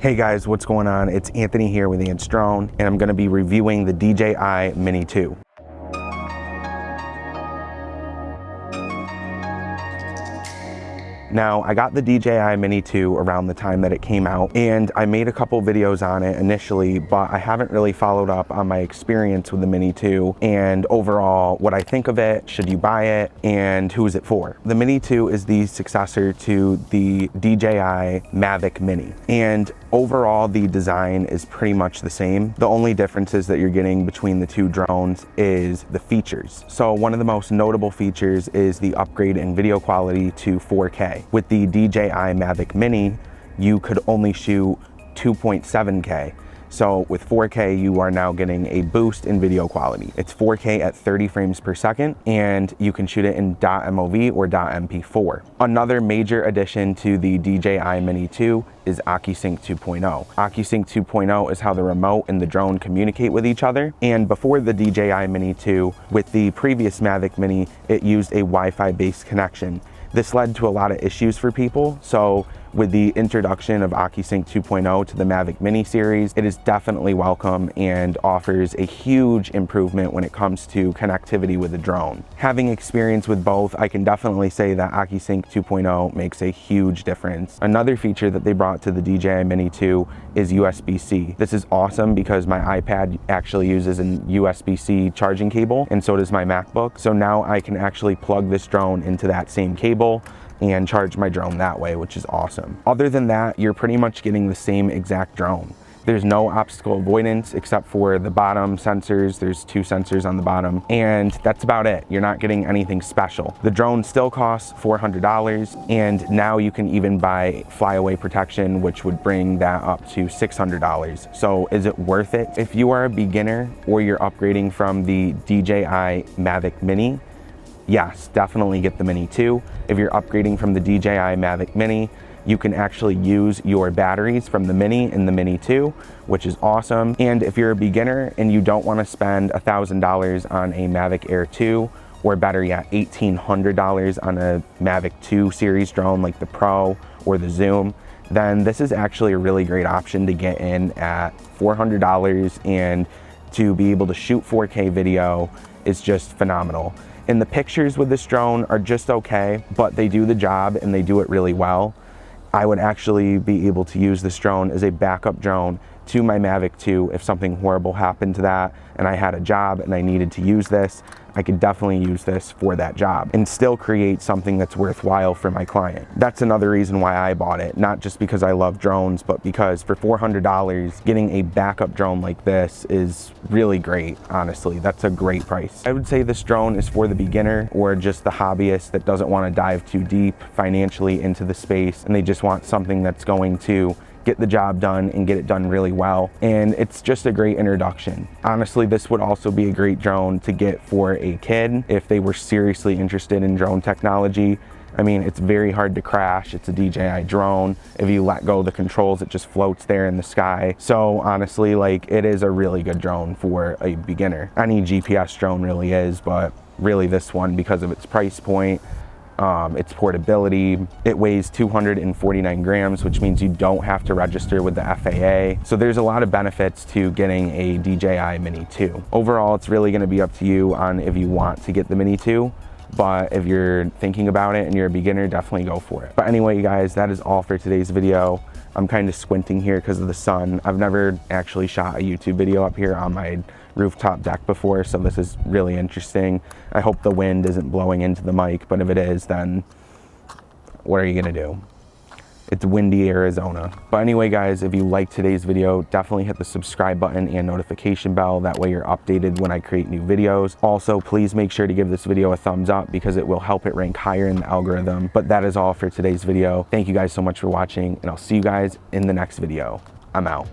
Hey guys, what's going on? It's Anthony here with Ant's Drone, and I'm going to be reviewing the DJI Mini 2. Now, I got the DJI Mini 2 around the time that it came out, and I made a couple videos on it initially, but I haven't really followed up on my experience with the Mini 2 and overall what I think of it, should you buy it, and who is it for. The Mini 2 is the successor to the DJI Mavic Mini, and overall the design is pretty much the same. The only differences that you're getting between the two drones is the features. So one of the most notable features is the upgrade in video quality to 4K. With the DJI Mavic Mini, you could only shoot 2.7K. So with 4K, you are now getting a boost in video quality. It's 4K at 30 frames per second, and you can shoot it in .mov or .mp4. Another major addition to the DJI Mini 2 is OcuSync 2.0. OcuSync 2.0 is how the remote and the drone communicate with each other. And before the DJI Mini 2, with the previous Mavic Mini, it used a Wi-Fi based connection. This led to a lot of issues for people. So with the introduction of OcuSync 2.0 to the Mavic Mini series, it is definitely welcome and offers a huge improvement when it comes to connectivity with the drone. Having experience with both, I can definitely say that OcuSync 2.0 makes a huge difference. Another feature that they brought to the DJI Mini 2 is USB-C. This is awesome because my iPad actually uses a USB-C charging cable, and so does my MacBook. So now I can actually plug this drone into that same cable and charge my drone that way, which is awesome. Other than that, you're pretty much getting the same exact drone. There's no obstacle avoidance except for the bottom sensors. There's 2 sensors on the bottom, and that's about it. You're not getting anything special. The drone still costs $400, and now you can even buy flyaway protection, which would bring that up to $600. So is it worth it? If you are a beginner or you're upgrading from the DJI Mavic Mini, yes, definitely get the Mini 2. If you're upgrading from the DJI Mavic Mini, you can actually use your batteries from the Mini in the Mini 2, which is awesome. And if you're a beginner and you don't want to spend $1,000 on a Mavic Air 2, or better yet, $1,800 on a Mavic 2 series drone like the Pro or the Zoom, then this is actually a really great option to get in at $400, and to be able to shoot 4K video is just phenomenal. And the pictures with this drone are just okay, but they do the job and they do it really well. I would actually be able to use this drone as a backup drone to my Mavic 2 if something horrible happened to that and I had a job and I needed to use this. I could definitely use this for that job and still create something that's worthwhile for my client. That's another reason why I bought it, not just because I love drones, but because for $400, getting a backup drone like this is really great, honestly. That's a great price. I would say this drone is for the beginner or just the hobbyist that doesn't want to dive too deep financially into the space, and they just want something that's going to get the job done and get it done really well. And it's just a great introduction. Honestly, this would also be a great drone to get for a kid if they were seriously interested in drone technology. I mean, it's very hard to crash. It's a DJI drone. If you let go of the controls, it just floats there in the sky. So honestly, like, it is a really good drone for a beginner. Any GPS drone really is, but really this one, because of its price point, its portability, it weighs 249 grams, which means you don't have to register with the FAA. So there's a lot of benefits to getting a DJI Mini 2. Overall, it's really going to be up to you on if you want to get the Mini 2. But if you're thinking about it and you're a beginner, definitely go for it. But anyway, you guys, that is all for today's video. I'm kind of squinting here because of the sun. I've never actually shot a YouTube video up here on my rooftop deck before, so this is really interesting. I hope the wind isn't blowing into the mic, but if it is, then what are you gonna do? It's windy Arizona. But anyway, guys, if you liked today's video, definitely hit the subscribe button and notification bell. That way you're updated when I create new videos. Also, please make sure to give this video a thumbs up because it will help it rank higher in the algorithm. But that is all for today's video. Thank you guys so much for watching, and I'll see you guys in the next video. I'm out.